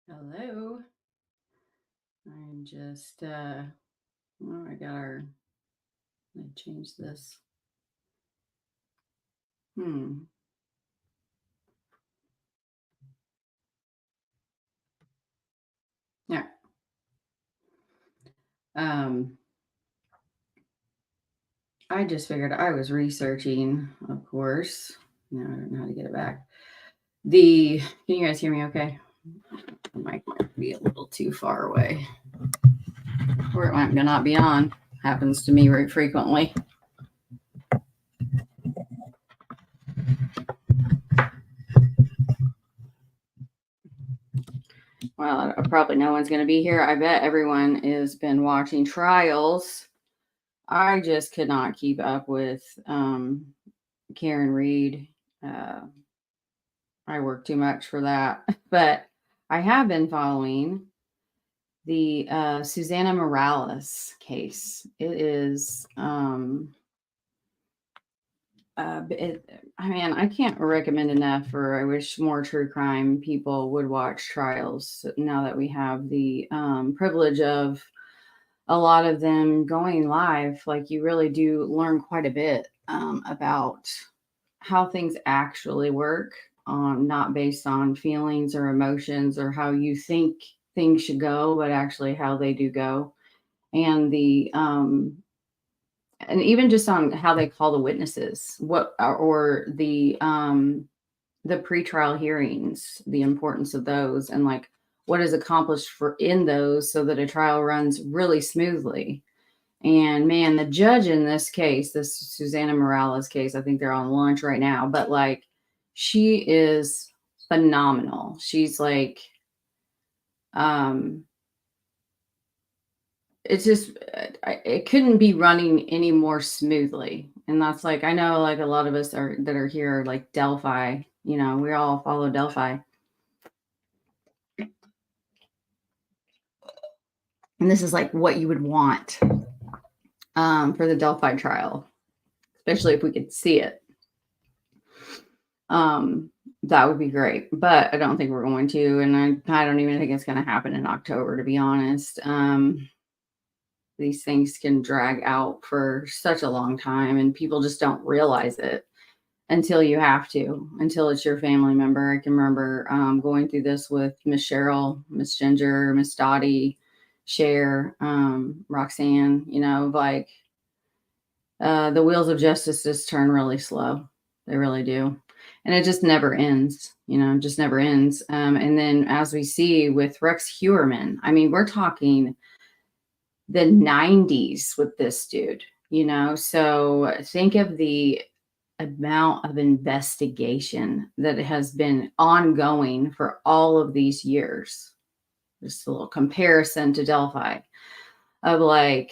Hello. I'm just I got I changed this. Hmm. Yeah. Um I just figured I was researching, of course. No, I don't know how to get it back. Can you guys hear me okay? The mic might be a little too far away. Or it might not be on. Happens to me very frequently. Well, probably no one's going to be here. I bet everyone has been watching trials. I just could not keep up with Karen Reed. Uh, I work too much for that, but I have been following the Susanna Morales case. It is, I mean, I can't recommend enough. Or I wish more true crime people would watch trials now that we have the privilege of a lot of them going live. Like, you really do learn quite a bit about how things actually work, not based on feelings or emotions or how you think things should go, but actually how they do go. And and even just on how they call the witnesses, or the pretrial hearings, the importance of those, and like what is accomplished for in those so that a trial runs really smoothly. And man, the judge in this case, this Susanna Morales case, I think they're on lunch right now, but like, she is phenomenal. She's like, um, it's just, it couldn't be running any more smoothly. And that's like, I know like a lot of us that are here, like Delphi, we all follow Delphi. And this is like what you would want for the Delphi trial, especially if we could see it. That would be great, but I don't think we're going to, and I don't even think it's going to happen in October, to be honest. These things can drag out for such a long time, and people just don't realize it until you have to, until it's your family member. I can remember going through this with Miss Cheryl, Miss Ginger, Miss Dottie, Cher, Roxanne. Like, the wheels of justice just turn really slow. They really do. And it just never ends, just never ends. And then as we see with Rex Heuermann, I mean, we're talking the 90s with this dude, So think of the amount of investigation that has been ongoing for all of these years. Just a little comparison to Delphi of like,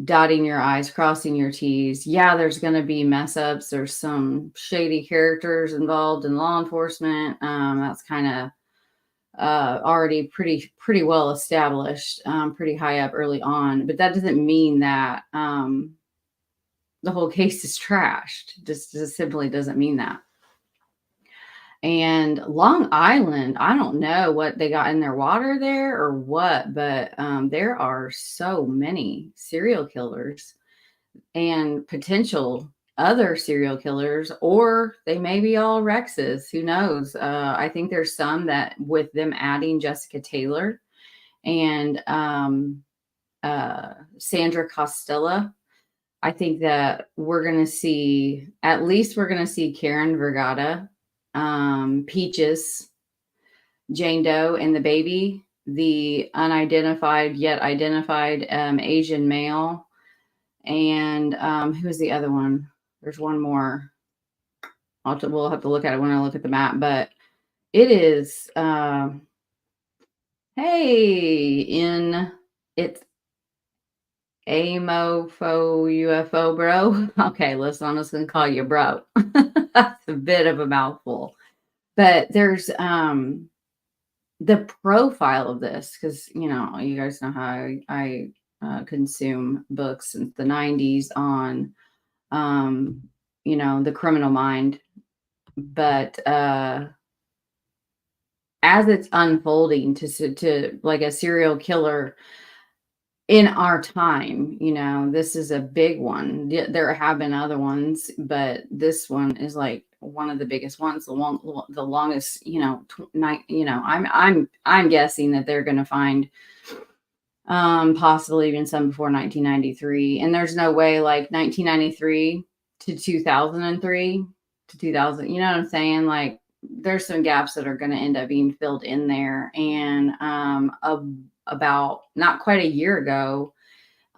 dotting your I's, crossing your T's. Yeah, there's going to be mess ups. There's some shady characters involved in law enforcement. That's kind of already pretty well established, pretty high up early on. But that doesn't mean that the whole case is trashed. Just simply doesn't mean that. And Long Island, I don't know what they got in their water there or what, but there are so many serial killers and potential other serial killers, or they may be all Rexes. Who knows? I think there's some that with them adding Jessica Taylor and Sandra Costilla, I think that at least we're going to see Karen Vergata, Peaches, Jane Doe, and the baby, the unidentified yet identified Asian male. And who's the other one? There's one more. We'll have to look at it when I look at the map. But it is, it's Amofo UFO, bro. Okay, listen, I'm just gonna call you bro. That's a bit of a mouthful. But there's the profile of this, because you guys know how I consume books since the 90s on the Criminal Mind. But as it's unfolding to like a serial killer in our time, this is a big one. There have been other ones, but this one is like one of the biggest ones, the longest, night, I'm guessing that they're going to find possibly even some before 1993. And there's no way like 1993 to 2003 to 2000, you know what I'm saying? Like there's some gaps that are going to end up being filled in there. And about not quite a year ago,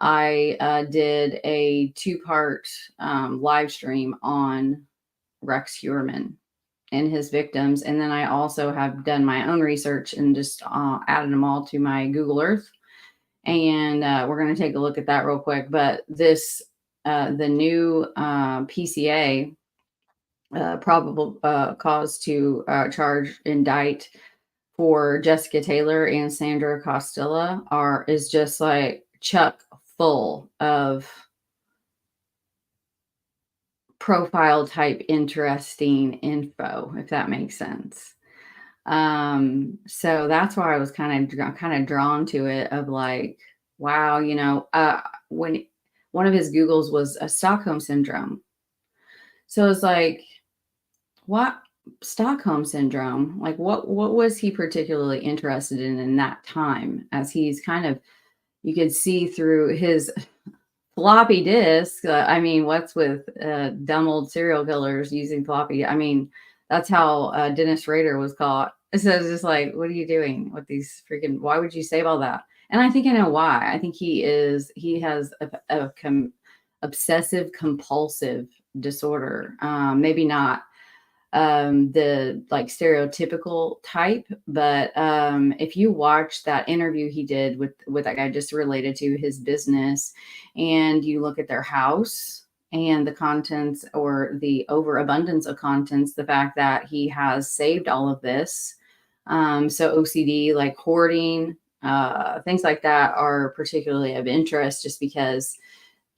I did a 2-part live stream on Rex Heuermann and his victims. And then I also have done my own research and just added them all to my Google Earth. And we're going to take a look at that real quick. But the new PCA, probable cause to indict for Jessica Taylor and Sandra Costilla is just like chock full of profile type interesting info, if that makes sense. So that's why I was kind of drawn to it of like, wow, when one of his Googles was a Stockholm syndrome. So it's like, what Stockholm syndrome? Like what was he particularly interested in that time, as he's kind of, you could see through his floppy disk. I mean, what's with dumb old serial killers using floppy? I mean, that's how Dennis Rader was caught. So it's just like, what are you doing with these freaking? Why would you save all that? And I think I know why. I think he has a obsessive compulsive disorder. Maybe not the like stereotypical type, but if you watch that interview he did with that guy just related to his business, and you look at their house and the contents or the overabundance of contents, the fact that he has saved all of this, so OCD, like hoarding, things like that are particularly of interest, just because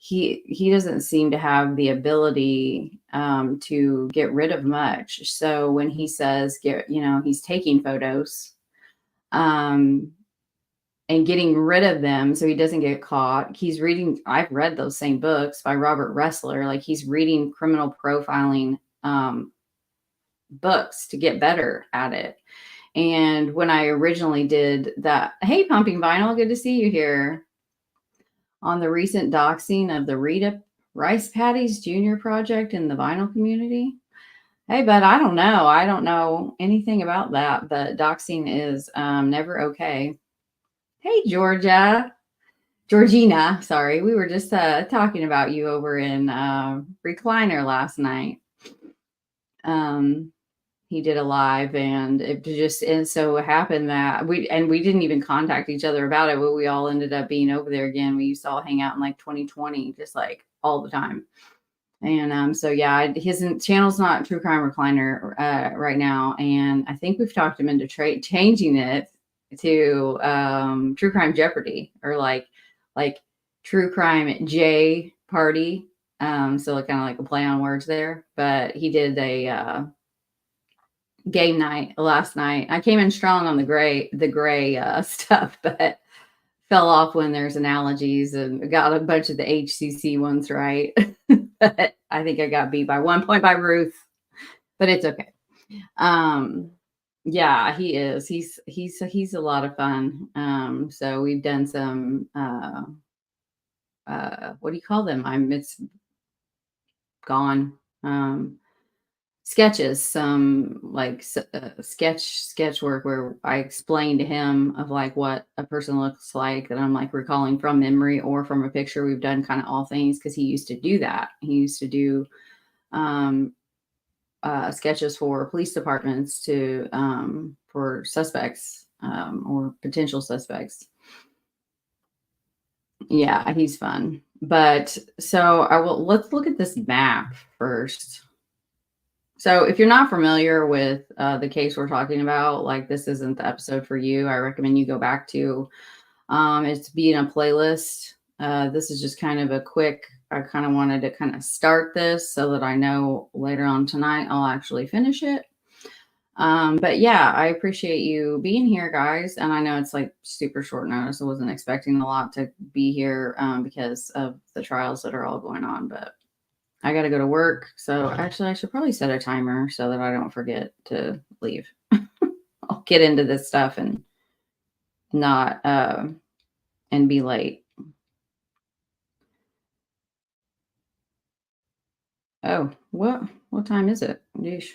he doesn't seem to have the ability to get rid of much. So when he says he's taking photos and getting rid of them so he doesn't get caught, he's reading. I've read those same books by Robert Ressler. Like he's reading criminal profiling books to get better at it. And when I originally did that, hey, Pumping Vinyl, good to see you here. On the recent doxing of the Rita Rice Patties Jr. project in the vinyl community. Hey, bud, I don't know. I don't know anything about that, but doxing is never okay. Hey, Georgina, sorry. We were just talking about you over in Recliner last night. He did a live, and and so it happened that we didn't even contact each other about it, but we all ended up being over there again. We used to all hang out in like 2020, just like all the time. And so yeah, his channel's not True Crime Recliner right now, and I think we've talked him into changing it to True Crime Jeopardy, or like True Crime J Party. So kind of like a play on words there. But he did a game night last night. I came in strong on the gray stuff, but fell off when there's analogies, and got a bunch of the HCC ones right. But I think I got beat by 1 point by Ruth, but it's okay. Yeah, he is. He's a lot of fun. So we've done some what do you call them? It's gone. Sketches, some like sketch work where I explain to him of like what a person looks like, that I'm like recalling from memory or from a picture. We've done kind of all things, because he used to do that. He used to do sketches for police departments for suspects or potential suspects. Yeah, he's fun. But so let's look at this map first. So if you're not familiar with the case we're talking about, like this isn't the episode for you, I recommend you go back to it's be in a playlist. This is just kind of a quick, I kind of wanted to kind of start this so that I know later on tonight I'll actually finish it. But yeah, I appreciate you being here, guys. And I know it's like super short notice. I wasn't expecting a lot to be here because of the trials that are all going on, but I got to go to work. So actually, I should probably set a timer so that I don't forget to leave. I'll get into this stuff and not and be late. Oh, what time is it? Yeesh.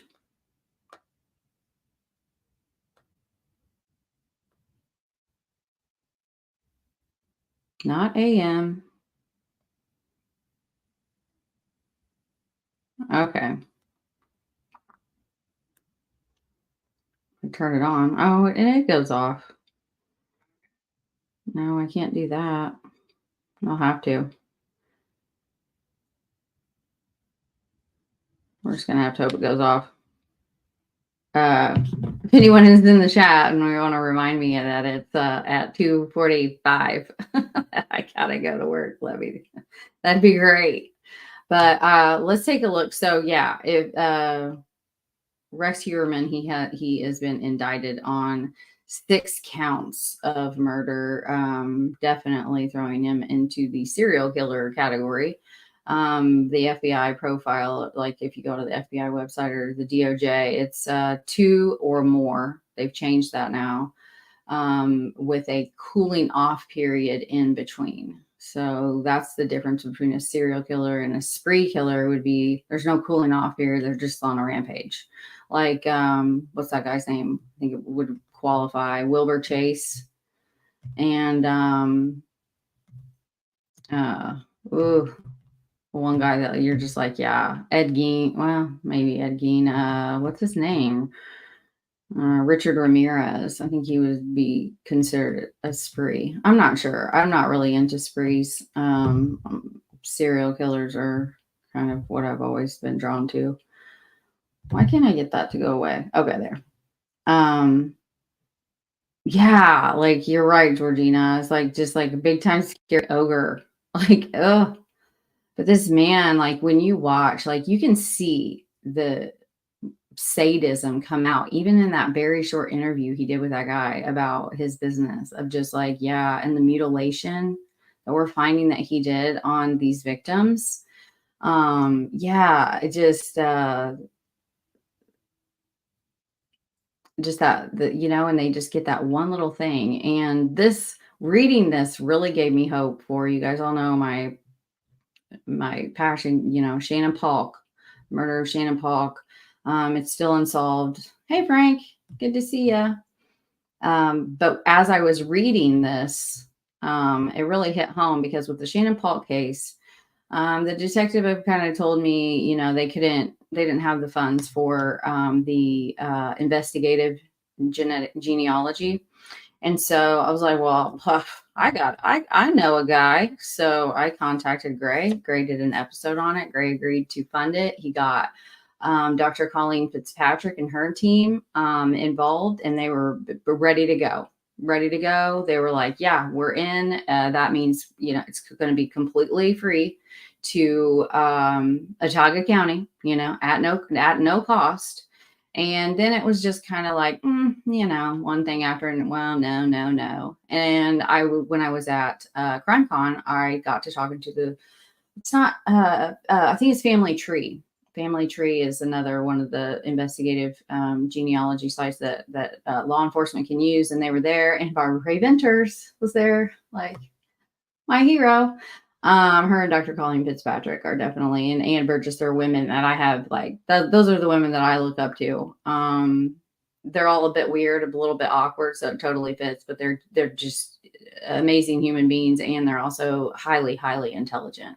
Not AM. Okay. I turn it on. Oh, and it goes off. No, I can't do that. I'll have to. We're just gonna have to hope it goes off. If anyone is in the chat and we want to remind me that it's at 2:45, I gotta go to work. That'd be great. But let's take a look. So yeah, if Rex Heuermann, he has been indicted on 6 counts of murder, definitely throwing him into the serial killer category. The FBI profile, like if you go to the FBI website or the DOJ, it's 2 or more. They've changed that now, with a cooling off period in between. So that's the difference between a serial killer and a spree killer. Would be there's no cooling off period. They're just on a rampage. Like what's that guy's name? I think it would qualify. Wilbur Chase and uh ooh, one guy that you're just like, yeah, Ed Gein. Well, maybe Ed Gein. What's his name? Richard Ramirez. I think he would be considered a spree. I'm not sure. I'm not really into sprees. Serial killers are kind of what I've always been drawn to. Why can't I get that to go away? Okay, there. Yeah, like you're right, Georgina. It's like just like a big time scary ogre. Like, oh, but this man, like when you watch, like you can see the sadism come out even in that very short interview he did with that guy about his business of just like, yeah, and the mutilation that we're finding that he did on these victims. Yeah, it just that the and they just get that one little thing. And this reading this really gave me hope for you guys all know my passion, Shannon Polk, murder of Shannon Polk. It's still unsolved. Hey, Frank, good to see you. But as I was reading this, it really hit home because with the Shannon Polk case, the detective have kind of told me, they didn't have the funds for the investigative genealogy. And so I was like, well, I know a guy. So I contacted Gray. Gray did an episode on it. Gray agreed to fund it. He got Dr. Colleen Fitzpatrick and her team involved, and they were ready to go. Ready to go. They were like, yeah, we're in. That means, it's going to be completely free to Autauga County, at no cost. And then it was just kind of like, one thing after, and well, no. And when I was at CrimeCon, I got to talking to it's not, I think it's Family Tree. Family Tree is another one of the investigative genealogy sites that law enforcement can use. And they were there, and Barbara Ray Venters was there, like my hero. Her and Dr. Colleen Fitzpatrick are definitely, and Ann Burgess are women that I have like, those are the women that I look up to. They're all a bit weird, a little bit awkward, so it totally fits, but they're just amazing human beings, and they're also highly, highly intelligent.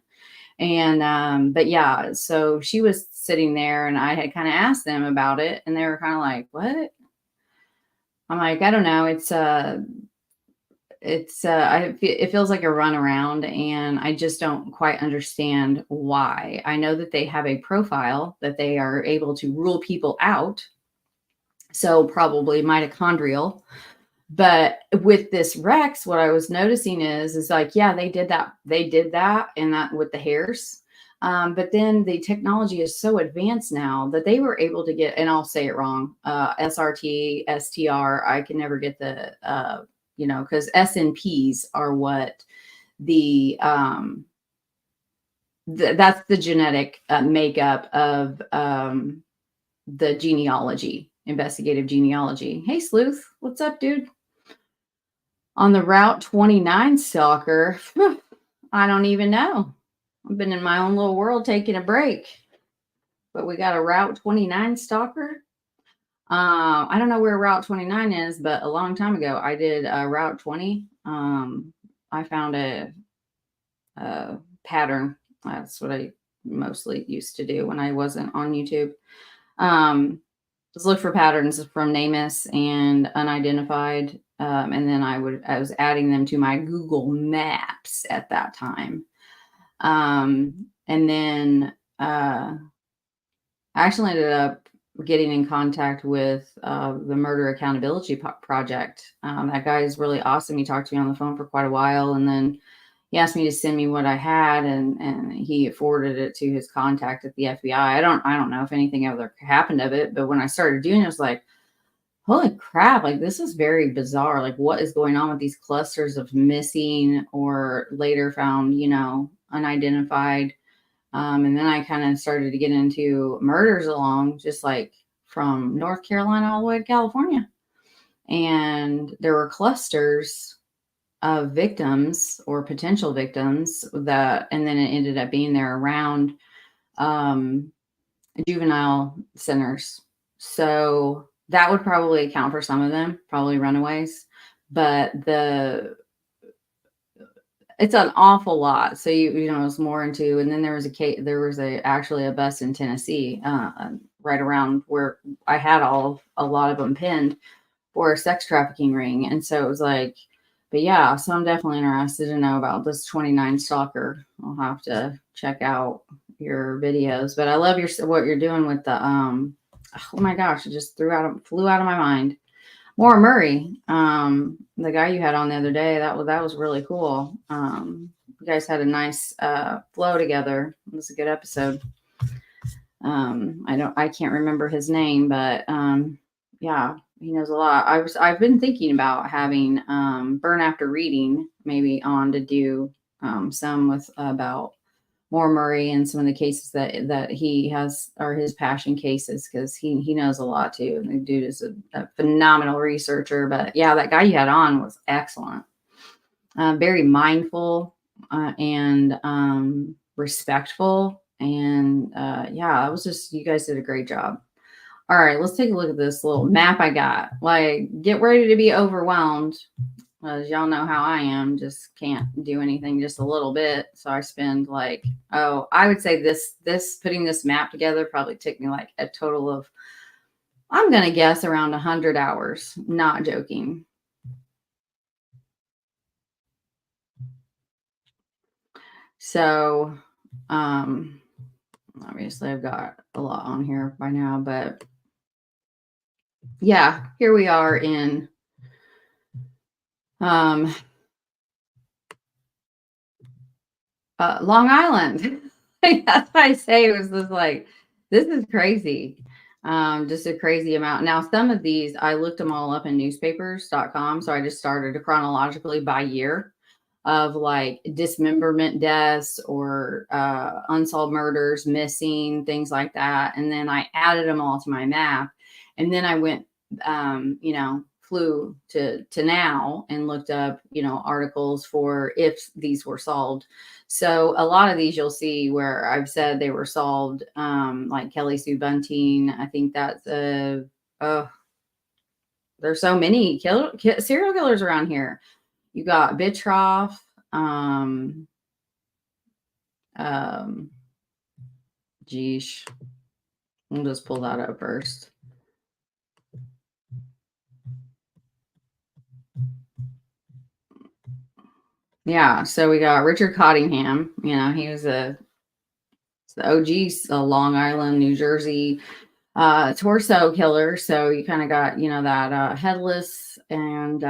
And but yeah, so she was sitting there, and I had kind of asked them about it, and they were kind of like, what? I'm like, I don't know. It feels like a runaround, and I just don't quite understand why. I know that they have a profile that they are able to rule people out, so probably mitochondrial. But with this Rex, what I was noticing is like, yeah, they did that and that with the hairs. But then the technology is so advanced now that they were able to get, and I'll say it wrong, SRT, STR. I can never get the, because SNPs are what the, that's the genetic makeup of the genealogy, investigative genealogy. Hey, Sleuth, what's up, dude? On the Route 29 stalker, I don't even know. I've been in my own little world taking a break. But we got a Route 29 stalker. I don't know where Route 29 is, but a long time ago, I did Route 20. I found a pattern. That's what I mostly used to do when I wasn't on YouTube. Just look for patterns from NamUs and unidentified, and then I was adding them to my Google Maps at that time, and then I actually ended up getting in contact with the Murder Accountability Project. That guy is really awesome. He talked to me on the phone for quite a while, and then he asked me to send me what I had, and he forwarded it to his contact at the FBI. I don't know if anything ever happened of it, but when I started doing it, I was like, holy crap, like this is very bizarre. Like what is going on with these clusters of missing or later found, unidentified. And then I kind of started to get into murders along, just like from North Carolina all the way to California. And there were clusters of victims or potential victims that, and then it ended up being there around juvenile centers. So that would probably account for some of them, probably runaways. But it's an awful lot. So it's more into, and then there was actually a bust in Tennessee, right around where I had a lot of them pinned for a sex trafficking ring. And so it was like, but yeah, so I'm definitely interested to know about this 29 stalker. I'll have to check out your videos, but I love what you're doing with the, oh my gosh, it just flew out of my mind. Maura Murray, the guy you had on the other day, that was really cool. You guys had a nice flow together. It was a good episode. I can't remember his name, but yeah, he knows a lot. I've been thinking about having Burn After Reading maybe on to do some with about Maura Murray and some of the cases that he has are his passion cases, because he knows a lot too. The dude is a phenomenal researcher. But yeah, that guy you had on was excellent. Very mindful and respectful. And yeah, it was just, you guys did a great job. All right, let's take a look at this little map I got. Like, get ready to be overwhelmed. As y'all know how I am, just can't do anything just a little bit. So I spend I would say this putting this map together probably took me like a total of, I'm going to guess around 100 hours. Not joking. So, obviously I've got a lot on here by now, but yeah, here we are in, Long Island. That's why I say it was just like, this is crazy. Just a crazy amount. Now, some of these, I looked them all up in newspapers.com. So I just started chronologically by year of like dismemberment deaths or unsolved murders, missing, things like that. And then I added them all to my map. And then I went, flew to now and looked up, articles for if these were solved. So a lot of these you'll see where I've said they were solved, like Kelly Sue Bunting. I think that's there's so many serial killers around here. You got Bitroff, geesh. We'll just pull that up first. Yeah, so we got Richard Cottingham. He was the OG Long Island, New Jersey torso killer. So you kind of got, that headless and,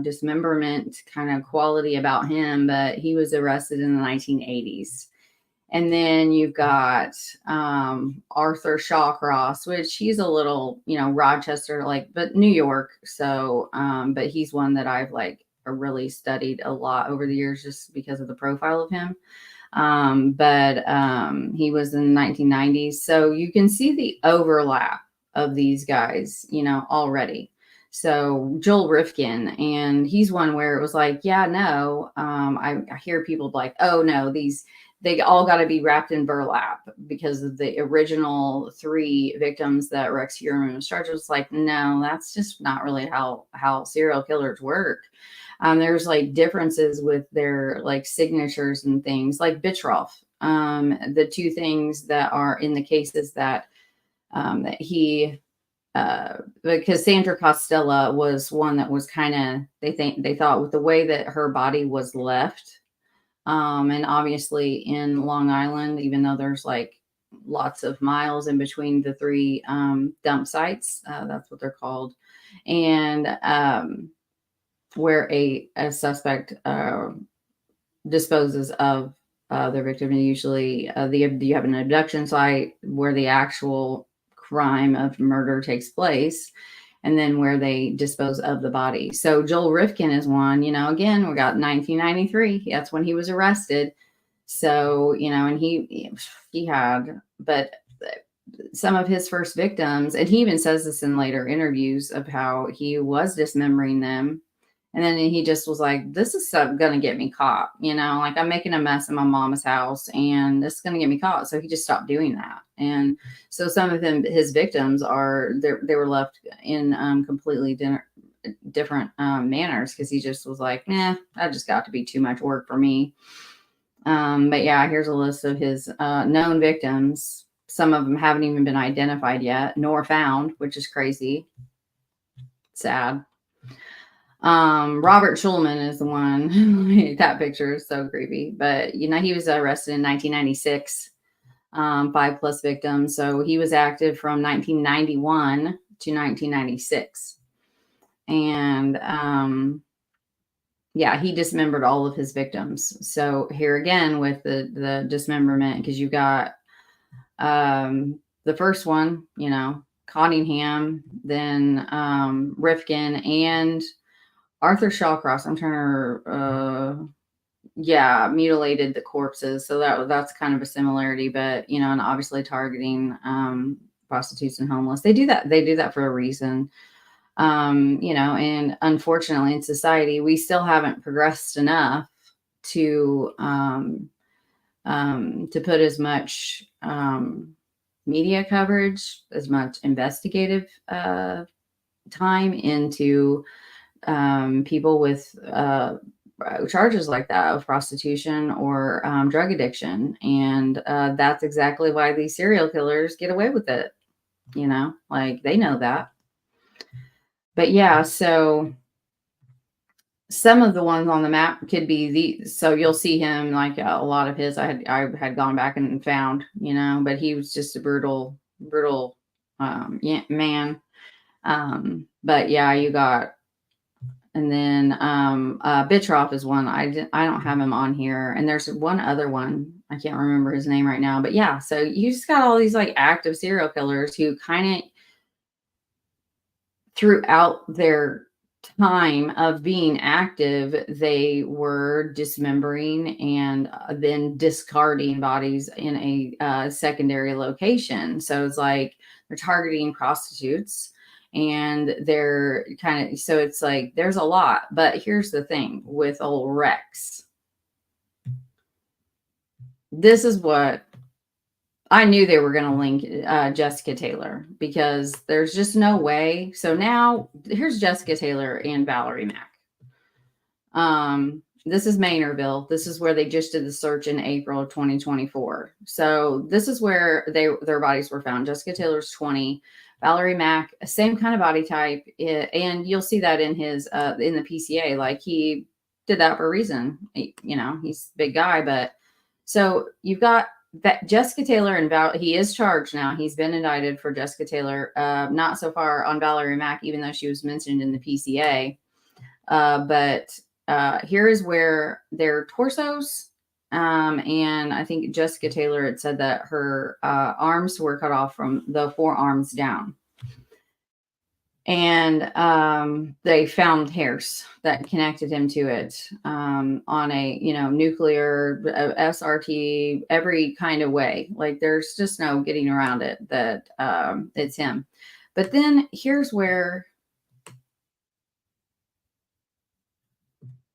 dismemberment kind of quality about him. But he was arrested in the 1980s. And then you've got Arthur Shawcross, which he's a little, Rochester, but New York. So, but he's one that I've really studied a lot over the years just because of the profile of him. But he was in the 1990s. So you can see the overlap of these guys, already. So Joel Rifkin, and he's one where it was like, yeah, no, I hear people like, oh no, they all got to be wrapped in burlap because of the original 3 victims that Rex Heuermann was charged with. It's like, no, that's just not really how serial killers work. There's differences with their signatures and things like Bitroff. The 2 things that are in the cases that he, because Sandra Costilla was one that was kind of, they thought with the way that her body was left, and obviously in Long Island, even though there's lots of miles in between the 3 dump sites, that's what they're called, and where a suspect disposes of their victim, and usually you have an abduction site where the actual crime of murder takes place, and then where they dispose of the body. So Joel Rifkin is one, again, we got 1993. That's when he was arrested. So, and he had, but some of his first victims, and he even says this in later interviews of how he was dismembering them. And then he just was like, this is going to get me caught, I'm making a mess in my mama's house and this is going to get me caught. So he just stopped doing that. And so some of his victims they were left in completely different manners because he just was like, that just got to be too much work for me. But yeah, here's a list of his known victims. Some of them haven't even been identified yet, nor found, which is crazy. Sad. Robert Schulman is the one. That picture is so creepy, but he was arrested in 1996, 5+ victims. So he was active from 1991 to 1996. And, yeah, he dismembered all of his victims. So here again with the dismemberment, because you got, the first one, Cottingham, then, Rifkin, and Arthur Shawcross, I'm trying to, mutilated the corpses. So that's kind of a similarity, but, and obviously targeting prostitutes and homeless. They do that for a reason. And unfortunately in society, we still haven't progressed enough to put as much media coverage, as much investigative time into people with charges like that of prostitution or drug addiction. And that's exactly why these serial killers get away with it. They know that. But yeah, so some of the ones on the map could be so you'll see him a lot of his I had gone back and found, but he was just a brutal man. But yeah, you got. And then Bitroff is one. I don't have him on here. And there's one other one. I can't remember his name right now. But yeah, so you just got all these active serial killers who kind of throughout their time of being active, they were dismembering and then discarding bodies in a secondary location. So it's they're targeting prostitutes. And they're so it's there's a lot, but here's the thing with old Rex. This is what I knew they were going to link Jessica Taylor, because there's just no way. So now here's Jessica Taylor and Valerie Mack. This is Maynardville. This is where they just did the search in April of 2024. So this is where their bodies were found. Jessica Taylor's 20. Valerie Mack, same kind of body type. And you'll see that in his, in the PCA, he did that for a reason. He's a big guy, but so you've got that Jessica Taylor and he is charged now. He's been indicted for Jessica Taylor, not so far on Valerie Mack, even though she was mentioned in the PCA. But here is where their torsos And I think Jessica Taylor had said that her arms were cut off from the forearms down. And they found hairs that connected him to it on a, nuclear, SRT, every kind of way. Like there's just no getting around it that it's him. But then here's where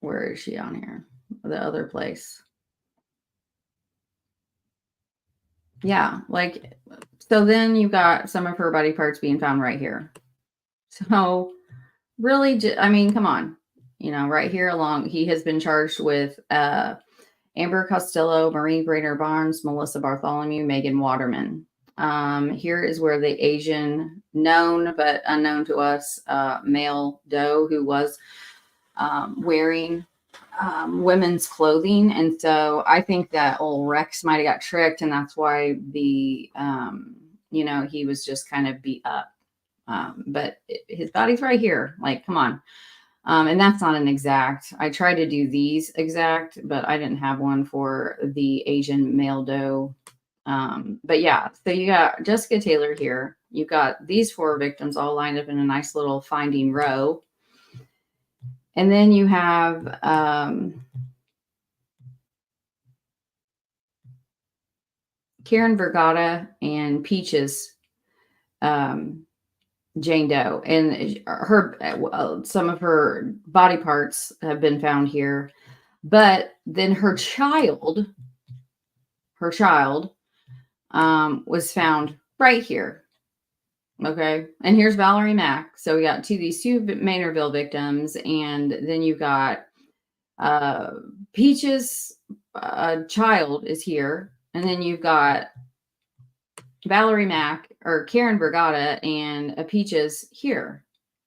is she on here? The other place. Yeah, like, so then you got some of her body parts being found right here. So really, I mean, come on, right here along, he has been charged with Amber Costello, Marie Brainerd Barnes, Melissa Bartholomew, Megan Waterman. Here is where the Asian known but unknown to us male doe who was wearing women's clothing. And so I think that old Rex might have got tricked, and that's why he was just kind of beat up. But his body's right here. Like, come on. And that's not an exact. I tried to do these exact, but I didn't have one for the Asian male doe. But yeah, so you got Jessica Taylor here. You've got these 4 victims all lined up in a nice little finding row. And then you have Karen Vergata and Peaches Jane Doe, and her some of her body parts have been found here, but then her child was found right here. Okay, and here's Valerie Mack. So we got these 2 Maynardville victims, and then you got Peaches child is here, and then you've got Valerie Mack or Karen Vergata and Peaches here,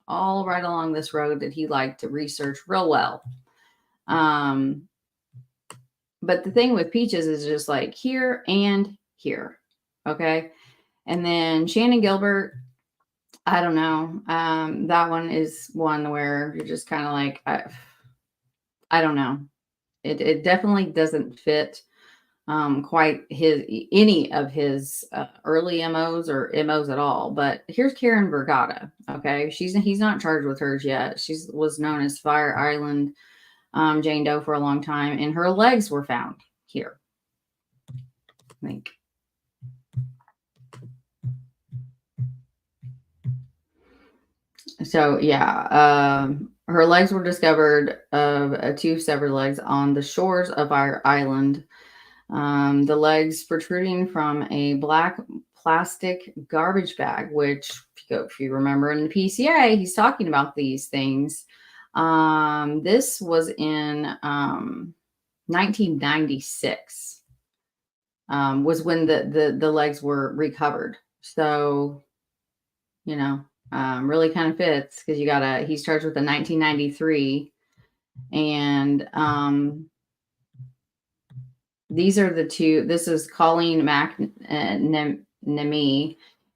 all right along this road that he liked to research real well. But the thing with Peaches is just like here and here. Okay. And then Shannon Gilbert, I don't know. That one is one where you're just kind of like, I don't know. It definitely doesn't fit quite any of his early MOs or MOs at all. But here's Karen Vergata. Okay, he's not charged with hers yet. She was known as Fire Island Jane Doe for a long time, and her legs were found here. I think. So yeah, her legs were discovered of 2 severed legs on the shores of Fire Island. The legs protruding from a black plastic garbage bag, which if you remember in the PCA, he's talking about these things. This was in 1996 was when the legs were recovered. So, really kind of fits because he's charged with a 1993, and these are the 2. This is Colleen McNamee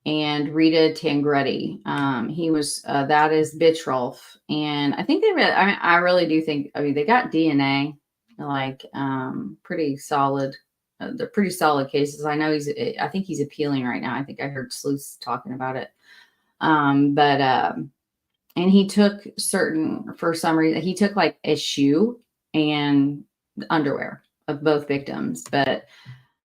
and Rita Tangretti. He was that is Bitchrolf, and I think I really do think. I mean, they got DNA, like pretty solid. They're pretty solid cases. I know I think he's appealing right now. I think I heard Sleuths talking about it. And he took for some reason, he took like a shoe and underwear of both victims. But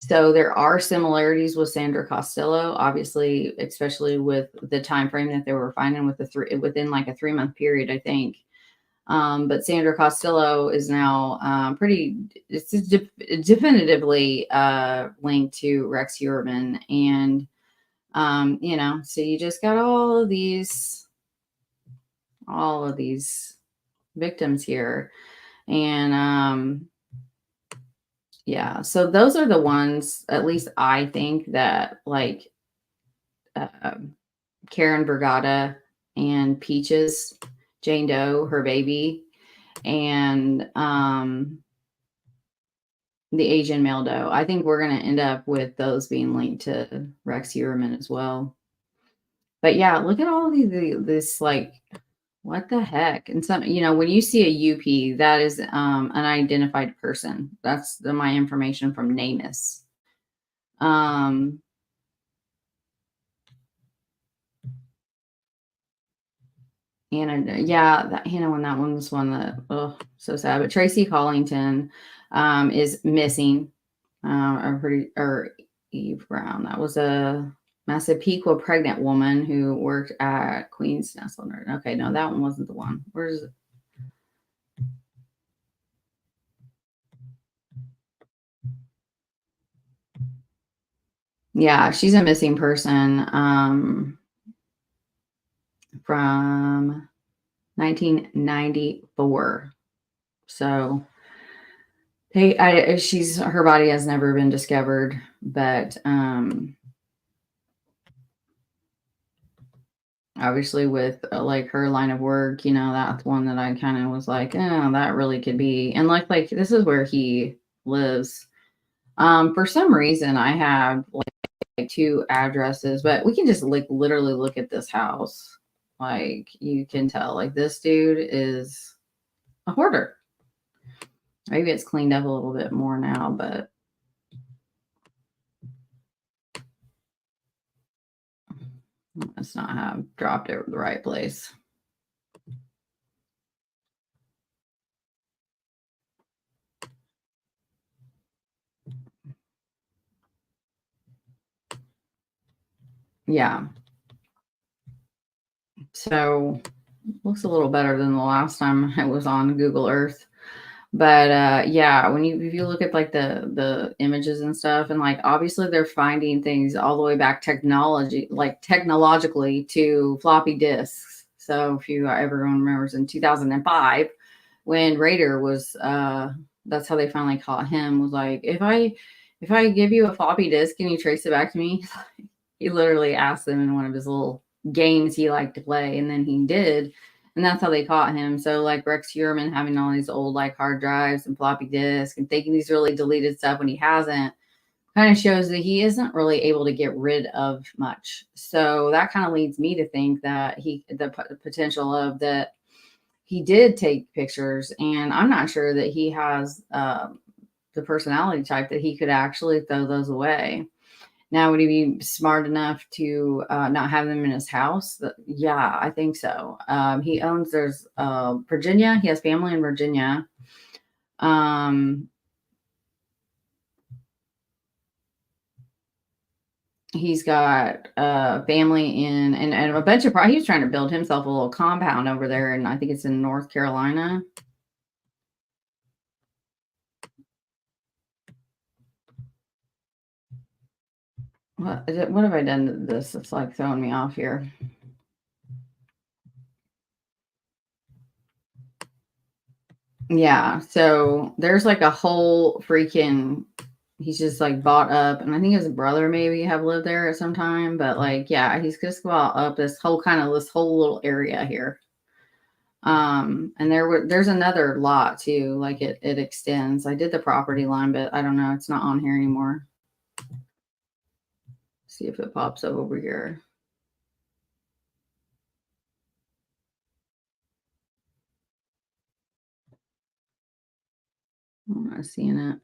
so there are similarities with Sandra Costello, obviously, especially with the time frame that they were finding within like a 3-month period, I think. But Sandra Costello is now it's definitively linked to Rex Heuermann. And, so you just got all of these victims here. And, yeah, so those are the ones, at least I think, that like Karen Vergata and Peaches, Jane Doe, her baby, and the Asian male doe. I think we're going to end up with those being linked to Rex Heuermann as well. But yeah, look at all this like What the heck? And some, when you see a UP, that is unidentified person. That's my information from NamUs. Um, Hannah, yeah, that Hannah one, that one was one that, oh, so sad. But Tracy Collington is missing. Or Eve Brown. That was a Massapequa pregnant woman who worked at Queen's Nest. Okay, no, that one wasn't the one. Where's it? Yeah, she's a missing person from 1994. So she's her body has never been discovered, but obviously with like her line of work, that's one that I kind of was like, oh, that really could be. And like this is where he lives. For some reason I have like two addresses, but we can just like literally look at this house. Like you can tell like this dude is a hoarder. Maybe it's cleaned up a little bit more now, but let's not have dropped it the right place. Yeah. So looks a little better than the last time I was on Google Earth. But yeah, if you look at like the images and stuff, and like obviously they're finding things all the way back technologically to floppy disks. So if everyone remembers in 2005 when Raider was that's how they finally caught him, was like, if I give you a floppy disk, can you trace it back to me? He literally asked them in one of his little games he liked to play, and then he did. And that's how they caught him. So like Rex Heuermann having all these old like hard drives and floppy disks and thinking he's really deleted stuff when he hasn't, kind of shows that he isn't really able to get rid of much. So that kind of leads me to think that the potential of that he did take pictures, and I'm not sure that he has the personality type that he could actually throw those away. Now, would he be smart enough to not have them in his house? Yeah, I think so. There's Virginia. He has family in Virginia. Um, he's got family and a bunch of, he was trying to build himself a little compound over there. And I think it's in North Carolina. What have I done to this? It's like throwing me off here. Yeah, so there's like a whole freaking he's just like bought up, and I think his brother maybe have lived there at some time, but like yeah, he's just bought up this whole little area here. And there's another lot too, like it extends. I did the property line, but I don't know, it's not on here anymore. See if it pops up over here. I'm not seeing it.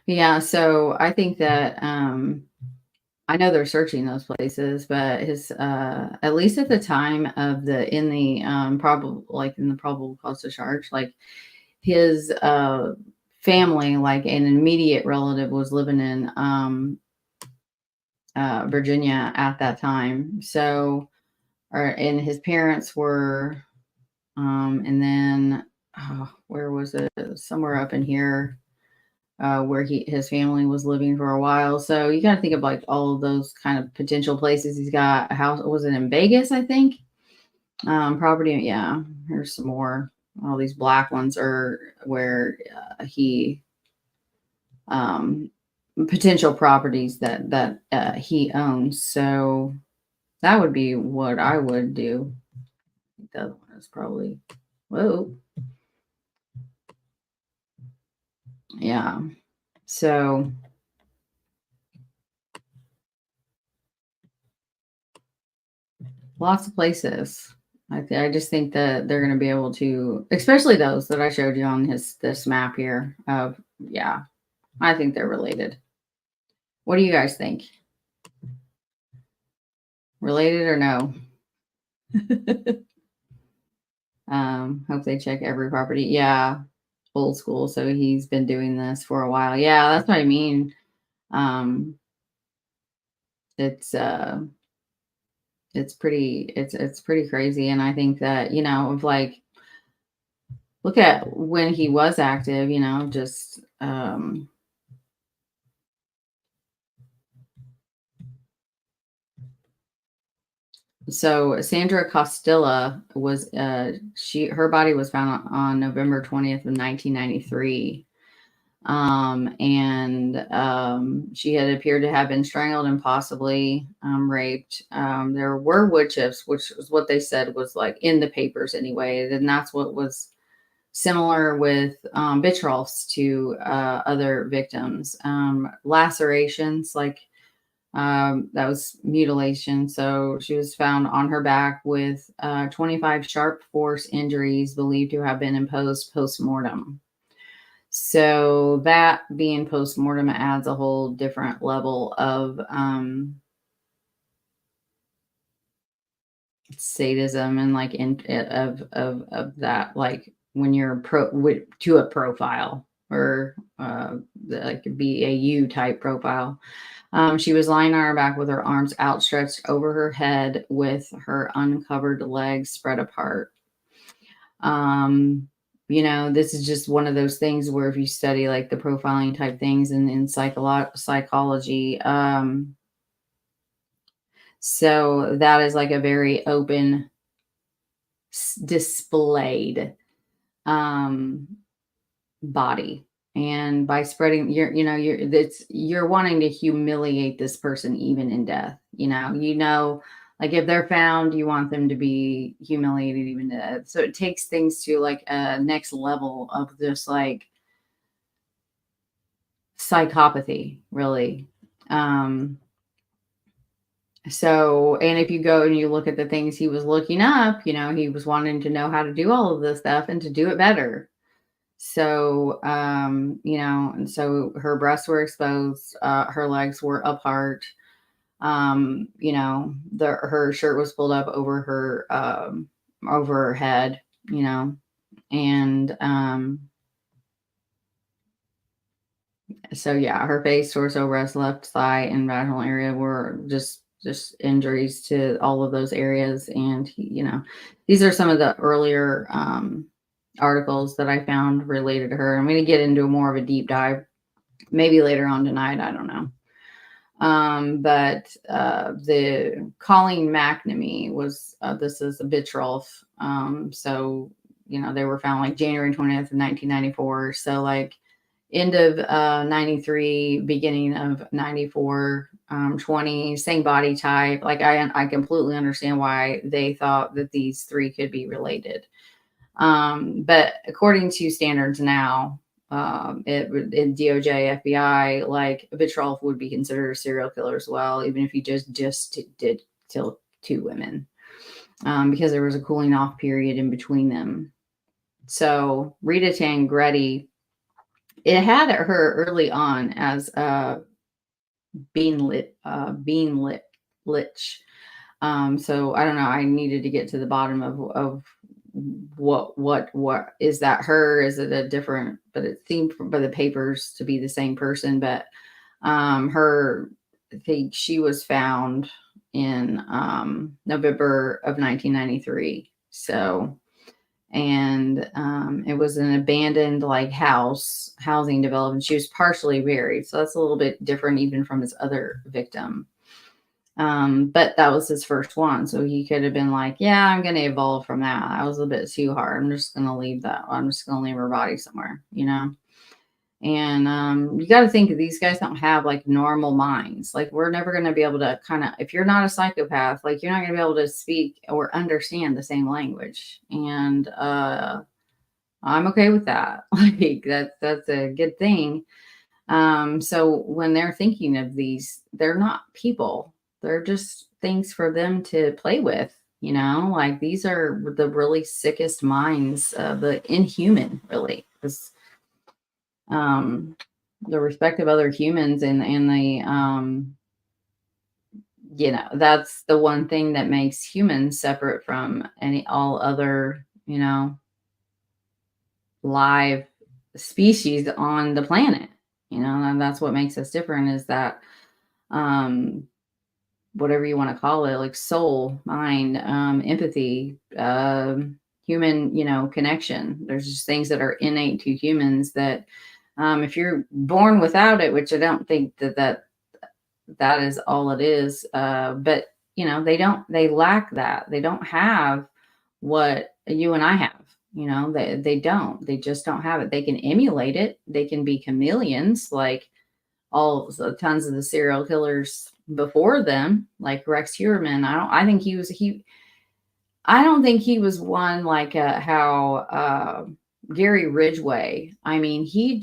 Yeah, so I think that I know they're searching those places, but his at least at the time of the in the probable like in the probable cause to charge, like his family, like an immediate relative, was living in Virginia at that time. So, and his parents were, and then where was it? Somewhere up in here where his family was living for a while. So you got to think of like all of those kind of potential places. He's got a house. Was it in Vegas? I think property. Yeah, here's some more. All these black ones are where he potential properties that he owns. So that would be what I would do. I think the other one is probably whoa. Yeah. So Lots of places. I just think that they're going to be able to, especially those that I showed you on this map here. Of yeah, I think they're related. What do you guys think? Related or no? Hope they check every property. Yeah, old school. So he's been doing this for a while. Yeah, that's what I mean. Um, it's it's pretty crazy, and I think that of like look at when he was active. Just so Sandra Costilla was her body was found on November 20th of 1993. And she had appeared to have been strangled and possibly raped. There were wood chips, which was what they said was like in the papers anyway. And that's what was similar with vitriols to other victims. Lacerations, like that was mutilation. So she was found on her back with 25 sharp force injuries believed to have been imposed post-mortem. So that being post-mortem adds a whole different level of sadism and like of that, like when you're to a profile or like a BAU type profile. She was lying on her back with her arms outstretched over her head with her uncovered legs spread apart. This is just one of those things where if you study like the profiling type things in psychology, so that is like a very open displayed um body. And by spreading you're wanting to humiliate this person even in death. Like if they're found, you want them to be humiliated even to death. So it takes things to like a next level of just like psychopathy, really. So, and if you go and you look at the things he was looking up, he was wanting to know how to do all of this stuff and to do it better. So, and so her breasts were exposed, her legs were apart. Her shirt was pulled up over her head, and so yeah, her face, torso, breast, left thigh, and vaginal area were just injuries to all of those areas. And these are some of the earlier articles that I found related to her. I'm going to get into more of a deep dive maybe later on tonight. I don't know. But the Colleen McNamee was this is a vitriol. So they were found like January 20th of 1994. So like end of 93, beginning of 94, 20, same body type. Like I completely understand why they thought that these three could be related. But according to standards now, in DOJ, FBI, like vitriol would be considered a serial killer as well, even if he just did kill two women, because there was a cooling off period in between them. So Rita Tangretti, it had her early on as being lich. So I don't know. I needed to get to the bottom of what is that her? Is it a different? But it seemed by the papers to be the same person. But her, I think she was found in November of 1993. So. And it was an abandoned like housing development. She was partially buried, so that's a little bit different even from his other victim. But that was his first one, so he could have been like, yeah, I'm going to evolve from that. That was a bit too hard. I'm just going to leave that. I'm just going to leave her body somewhere, And you got to think that these guys don't have like normal minds. Like we're never going to be able to if you're not a psychopath, like you're not going to be able to speak or understand the same language. And I'm okay with that. Like that's a good thing. So when they're thinking of these, they're not people. They're just things for them to play with. Like these are the really sickest minds, the inhuman, really. This, um, the respect of other humans and that's the one thing that makes humans separate from all other, live species on the planet, and that's what makes us different is that, um, whatever you want to call it, like soul, mind, empathy, human, connection. There's just things that are innate to humans that, if you're born without it, which I don't think that is all it is. But they lack that. They don't have what you and I have. They don't. They just don't have it. They can emulate it. They can be chameleons, like tons of the serial killers before them, like Rex Heuermann. I don't think he was one like how Gary Ridgway. I mean, he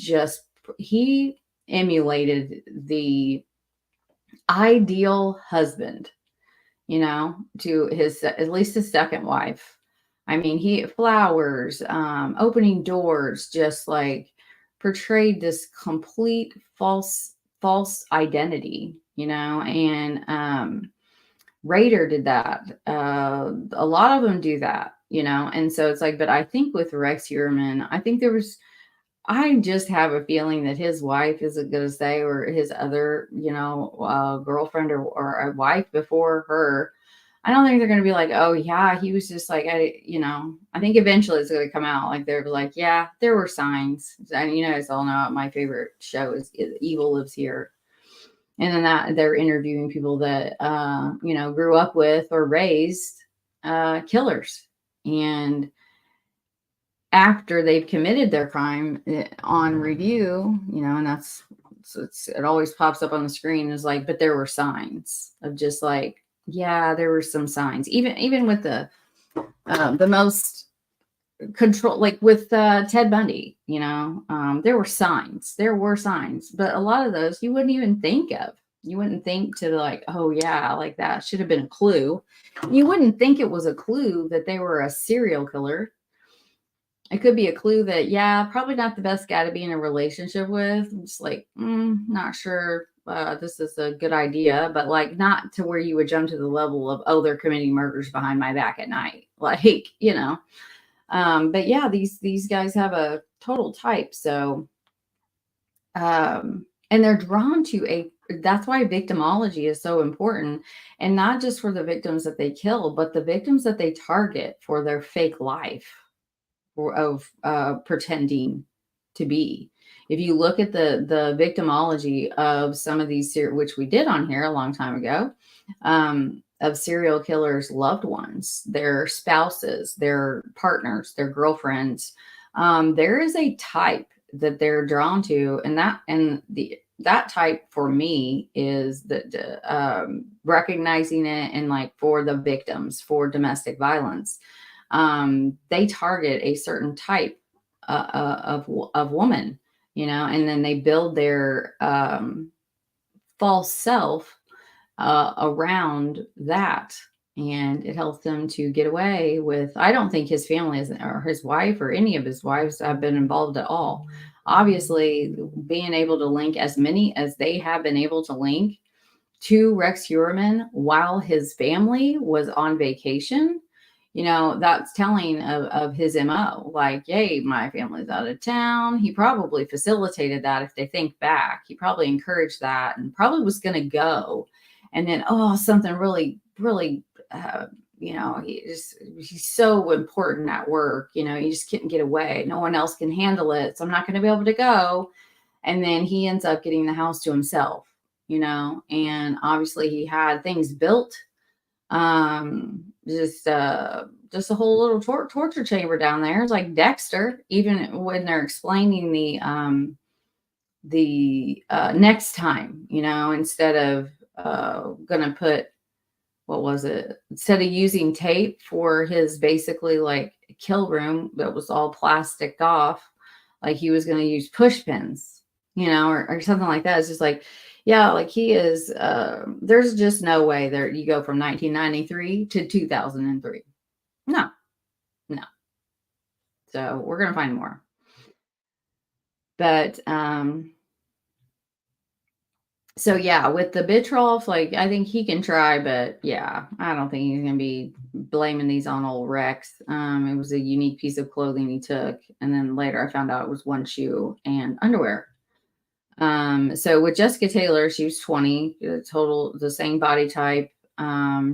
emulated the ideal husband, to his, at least his second wife. I mean, he flowers, opening doors, just like portrayed this complete false identity, and Raider did that. A lot of them do that, and so it's like, but I think with Rex Heuermann, I just have a feeling that his wife isn't going to say, or his other, girlfriend or a wife before her. I don't think they're going to be like, oh yeah, he was just like, I think eventually it's going to come out. Like they're like, yeah, there were signs. And you guys all know my favorite show is Evil Lives Here. And then that they're interviewing people that, grew up with or raised, killers. And after they've committed their crime, on review, and it always pops up on the screen is like, but there were signs of just like, yeah, there were some signs, even with the most control, like with Ted Bundy, there were signs, but a lot of those you wouldn't even think of. You wouldn't think to like, oh yeah, like that should have been a clue. You wouldn't think it was a clue that they were a serial killer. It could be a clue that, yeah, probably not the best guy to be in a relationship with. I'm just like, not sure this is a good idea, but like not to where you would jump to the level of, oh, they're committing murders behind my back at night. Like, but yeah, these guys have a total type. So, and they're drawn to that's why victimology is so important, and not just for the victims that they kill, but the victims that they target for their fake life of pretending to be. If you look at the victimology of some of these, which we did on here a long time ago, of serial killers' loved ones, their spouses, their partners, their girlfriends, there is a type that they're drawn to, and that type for me is recognizing it, and like for the victims for domestic violence, they target a certain type of woman, and then they build their false self around that, and it helps them to get away with. I don't think his family or his wife or any of his wives have been involved at all. Obviously, being able to link as many as they have been able to link to Rex Heuermann while his family was on vacation, that's telling of his MO. Like, yay, my family's out of town. He probably facilitated that. If they think back, he probably encouraged that and probably was going to go. And then, something really, really, he's so important at work. You just couldn't get away. No one else can handle it. So I'm not going to be able to go. And then he ends up getting the house to himself, and obviously he had things built, just a whole little torture chamber down there. It's like Dexter, even when they're explaining the next time, instead of gonna put, what was it, instead of using tape for his basically like kill room that was all plasticed off, like he was going to use push pins, or something like that. It's just like, Yeah, like he is, there's just no way there you go from 1993 to 2003. No, no. So we're gonna find more. But so yeah, with the Bitroff, like I think he can try, but yeah, I don't think he's gonna be blaming these on old Rex. It was a unique piece of clothing he took, and then later I found out it was one shoe and underwear. So with Jessica Taylor, she was 20, total the same body type.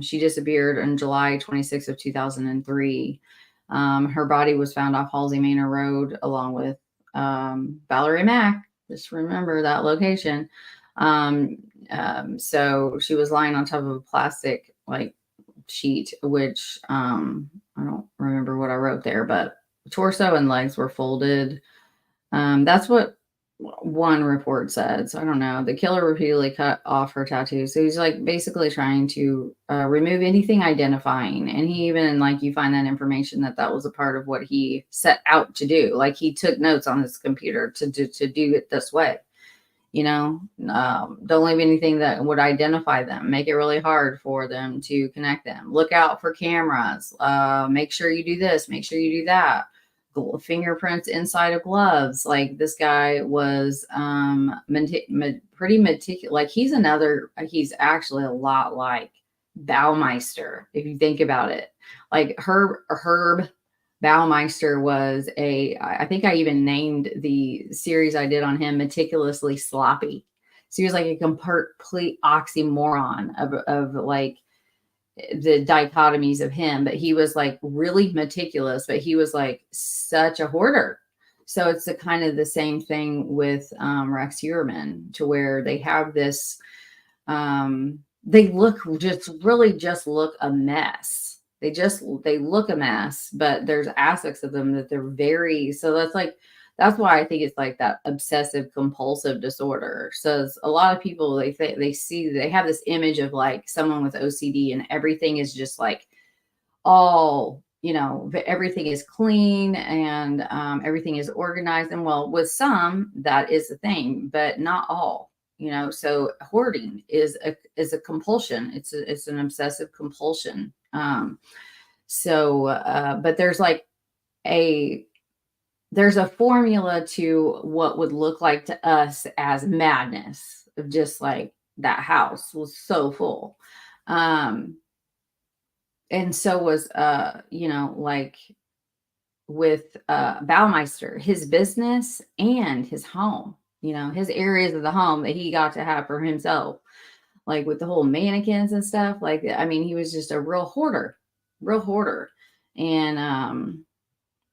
She disappeared on July 26th of 2003. Her body was found off Halsey Manor Road along with Valerie Mack. Just remember that location. Um, so she was lying on top of a plastic like sheet, which I don't remember what I wrote there, but torso and legs were folded. That's what one report said. So I don't know. The killer repeatedly cut off her tattoo. So he's like basically trying to remove anything identifying. And he even like you find that information that was a part of what he set out to do. Like he took notes on his computer to do it this way. You know, don't leave anything that would identify them. Make it really hard for them to connect them. Look out for cameras. Make sure you do this. Make sure you do that. Fingerprints inside of gloves. Like this guy was pretty meticulous. Like he's actually a lot like Baumeister, if you think about it. Like Herb Baumeister was I think I even named the series I did on him Meticulously Sloppy. So he was like a complete oxymoron of like the dichotomies of him, but he was like really meticulous, but he was like such a hoarder. So it's a kind of the same thing with Rex Heuermann, to where they have this, they just look a mess. They look a mess, but there's aspects of them that they're so that's why I think it's like that obsessive compulsive disorder. So a lot of people, they have this image of like someone with OCD and everything is just like all, everything is clean and everything is organized. And well, with some, that is the thing, but not all. So hoarding is a compulsion. It's an obsessive compulsion. But there's a formula to what would look like to us as madness of just like that house was so full. And so was, like with Baumeister, his business and his home, his areas of the home that he got to have for himself, like with the whole mannequins and stuff. Like, I mean, he was just a real hoarder. And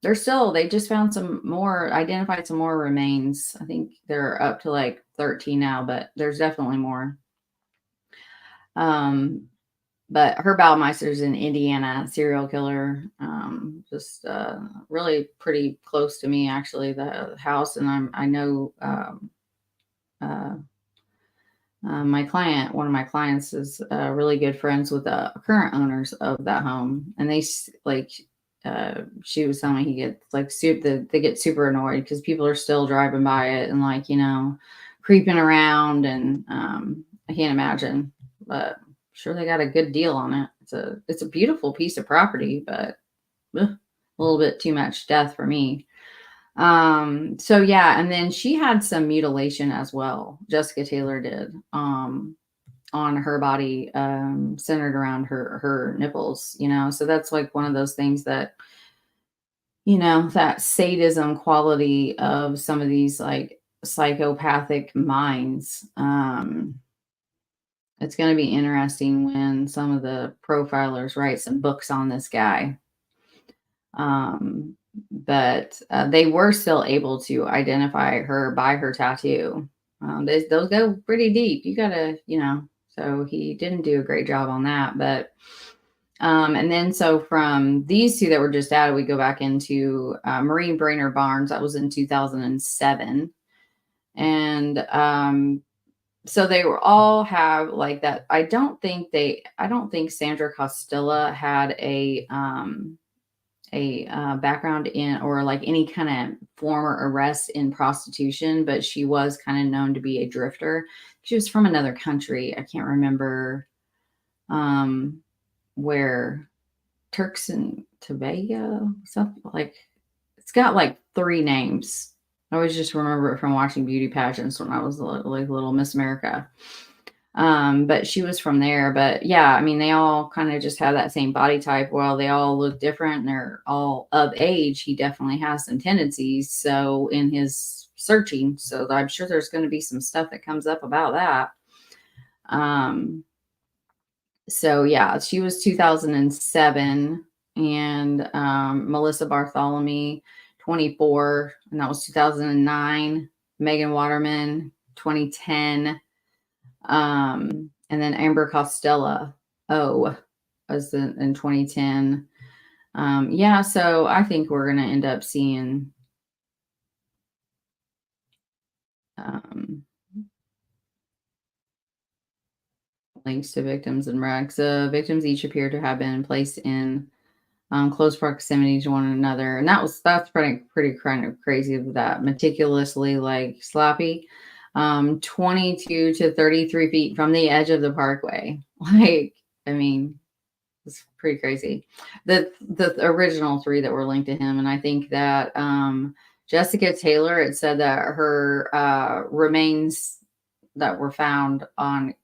they just found identified some more remains. I think they're up to like 13 now, but there's definitely more. But Herb Baumeister's an Indiana serial killer. Just really pretty close to me, actually, the house. And I know one of my clients is really good friends with the current owners of that home. And they she was telling me he gets like they get super annoyed because people are still driving by it and like, creeping around. And I can't imagine, but sure they got a good deal on it. It's a beautiful piece of property, but a little bit too much death for me. So yeah, and then she had some mutilation as well. Jessica Taylor did on her body, centered around her nipples, so that's like one of those things that, that sadism quality of some of these like psychopathic minds. It's going to be interesting when some of the profilers write some books on this guy. But they were still able to identify her by her tattoo. Those go pretty deep. You gotta, so he didn't do a great job on that. But, and then so from these two that were just added, we go back into Maureen Brainerd Barnes. That was in 2007. And so they were all have like that. I don't think Sandra Costilla had a background in or like any kind of former arrest in prostitution, but she was kind of known to be a drifter. she was from another country. I can't remember where. Turks and Tobago, something like it's got like 3 names. I always just remember it from watching beauty pageants when I was like little Miss America. But she was from there. But yeah, I mean, they all kind of just have that same body type. While they all look different and they're all of age, he definitely has some tendencies. So in his searching, so I'm sure there's going to be some stuff that comes up about that. Um, so yeah, she was 2007, and Melissa Bartholomew, 24, and that was 2009. Megan Waterman, 2010. And then Amber Costilla, was in 2010. Yeah, so I think we're going to end up seeing links to victims and wrecks. Victims each appear to have been placed in close proximity to one another, and that's pretty kind of crazy. That meticulously like sloppy, 22 to 33 feet from the edge of the parkway. Like, I mean, it's pretty crazy. The original 3 that were linked to him, and I think that Jessica Taylor, it said that her remains that were found on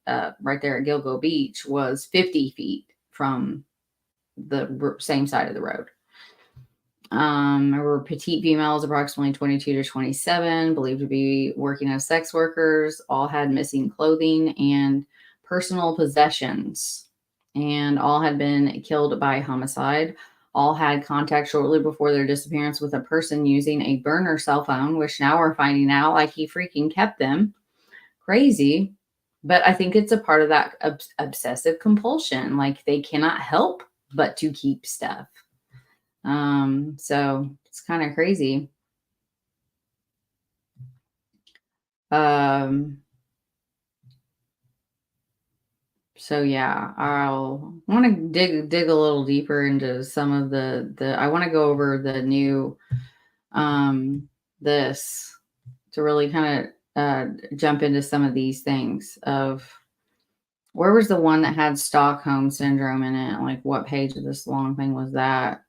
right there at Gilgo Beach was 50 feet from the same side of the road. There were petite females, approximately 22 to 27, believed to be working as sex workers. All had missing clothing and personal possessions, and all had been killed by homicide. All had contact shortly before their disappearance with a person using a burner cell phone, which now we're finding out like he freaking kept them. Crazy. But I think it's a part of that obsessive compulsion. Like, they cannot help but to keep stuff. So it's kind of crazy. So yeah, I'll want to dig a little deeper into some of the I want to go over the new this to really kind of jump into some of these things of where was the one that had Stockholm syndrome in it? Like, what page of this long thing was that?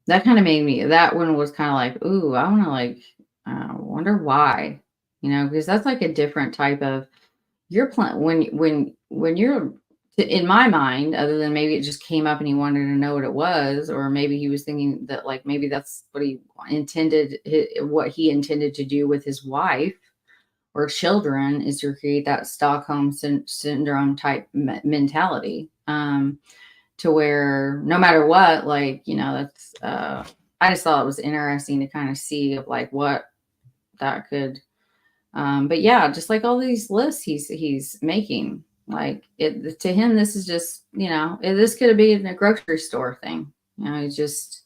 That kind of made me, that one was kind of like, ooh, I want to like, wonder why, because that's like a different type of, your plan when you're, in my mind, other than maybe it just came up and he wanted to know what it was, or maybe he was thinking that like, maybe that's what he intended, what he intended to do with his wife or children, is to create that Stockholm syndrome type mentality. To where no matter what, like, that's, I just thought it was interesting to kind of see of like what that could, but yeah, just like all these lists he's making, like it, to him, this is just, this could be in a grocery store thing. He's just,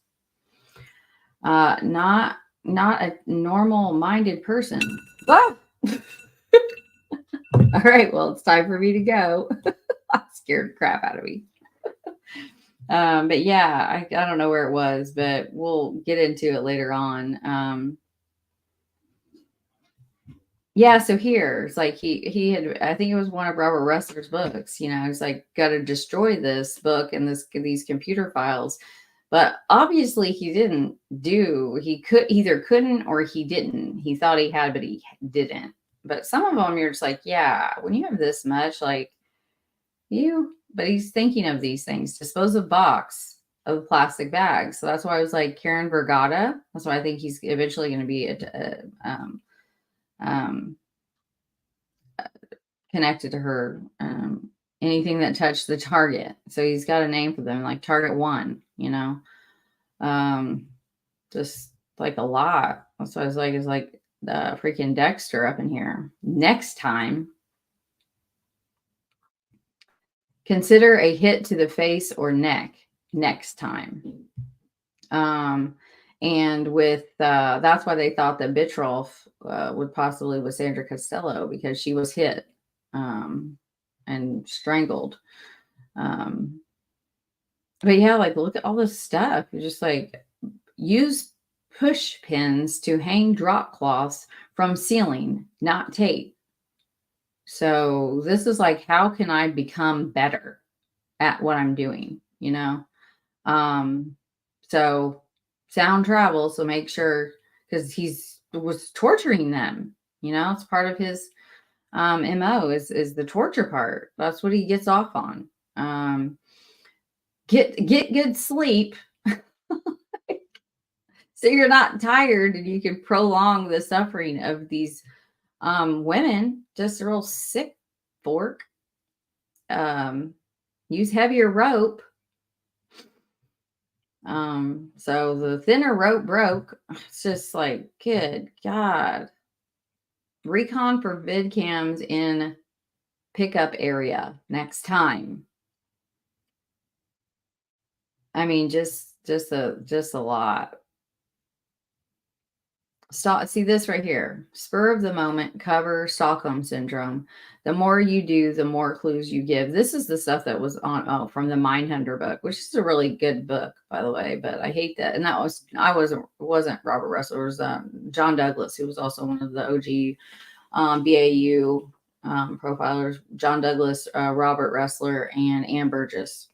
not a normal minded person. Ah! All right, well, it's time for me to go. That scared the crap out of me. But yeah, I don't know where it was, but we'll get into it later on. Yeah, so here it's like he had, I think it was one of Robert Ressler's books, it's like, got to destroy this book and these computer files. But obviously he couldn't or he didn't. He thought he had, but he didn't. But some of them you're just like, yeah, when you have this much, like, but he's thinking of these things. Dispose of box of plastic bags. So that's why I was like, Karen Vergata. That's why I think he's eventually going to be connected to her. Anything that touched the target. So he's got a name for them, like Target One. Just like a lot. That's why I was like, it's like freaking Dexter up in here. Next time, consider a hit to the face or neck next time. And with that's why they thought that Bitroff would possibly with Sandra Costello, because she was hit and strangled. But yeah, like, look at all this stuff. You're just like, use push pins to hang drop cloths from ceiling, not tape. So this is like, how can I become better at what I'm doing? Um, so sound travels. So make sure, because he's was torturing them. It's part of his MO is the torture part. That's what he gets off on. Get good sleep so you're not tired and you can prolong the suffering of these women. Just a real sick fork. Use heavier rope. So the thinner rope broke. It's just like, good God. Recon for vid cams in pickup area next time. I mean, just a lot. See this right here. Spur of the moment, cover, Stockholm syndrome. The more you do, the more clues you give. This is the stuff that was on from the Mindhunter book, which is a really good book, by the way. But I hate that, and that wasn't Robert Russell. It was John Douglas, who was also one of the OG BAU profilers. John Douglas, Robert Ressler, and Ann Burgess.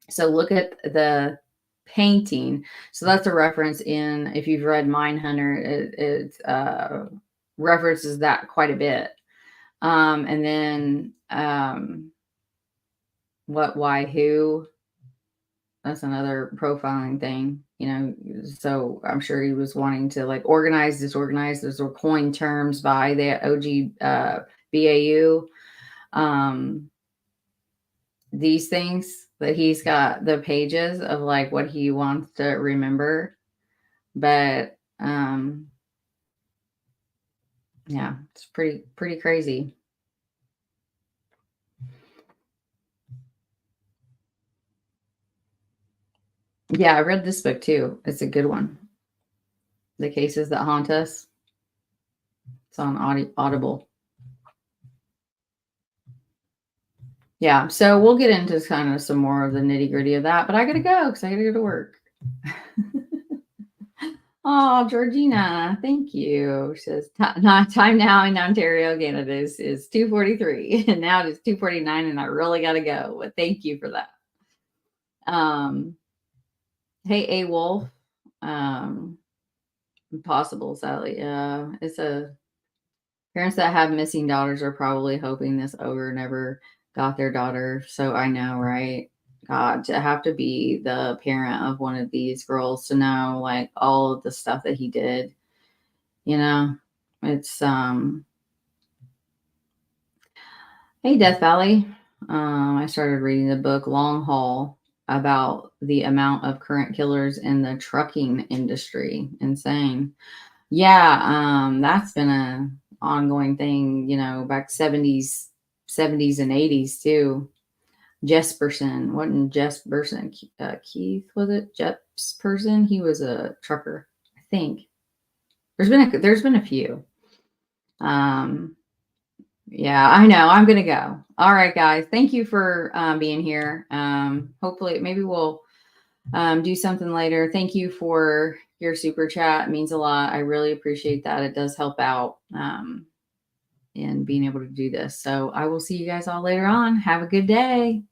So look at the painting. So that's a reference in, if you've read Mindhunter, it references that quite a bit. And then what, why, who, that's another profiling thing, so I'm sure he was wanting to like organize, disorganize. Those were coined terms by the OG BAU. These things that he's got the pages of like what he wants to remember. But yeah, it's pretty crazy. Yeah, I read this book too. It's a good one. The Cases That Haunt Us. It's on Audible. Yeah, so we'll get into kind of some more of the nitty gritty of that, but I gotta go because I gotta go to work. Oh, Georgina, thank you. She says, time now in Ontario, Canada is 2:43, and now it is 2:49, and I really got to go. But thank you for that. Hey, A Wolf, Impossible, Sally. It's parents that have missing daughters are probably hoping this ogre never got their daughter. So I know, right? God, to have to be the parent of one of these girls, to know like all of the stuff that he did, it's hey, Death Valley. I started reading the book Long Haul about the amount of current killers in the trucking industry. Insane. Yeah, that's been a ongoing thing, back 70s and 80s too. Jesperson, wasn't Jesperson, Keith, was it Jesperson? He was a trucker, I think. There's been a few. Yeah, I know. I'm gonna go. All right, guys. Thank you for being here. Hopefully, maybe we'll do something later. Thank you for your super chat. It means a lot. I really appreciate that. It does help out in being able to do this. So I will see you guys all later on. Have a good day.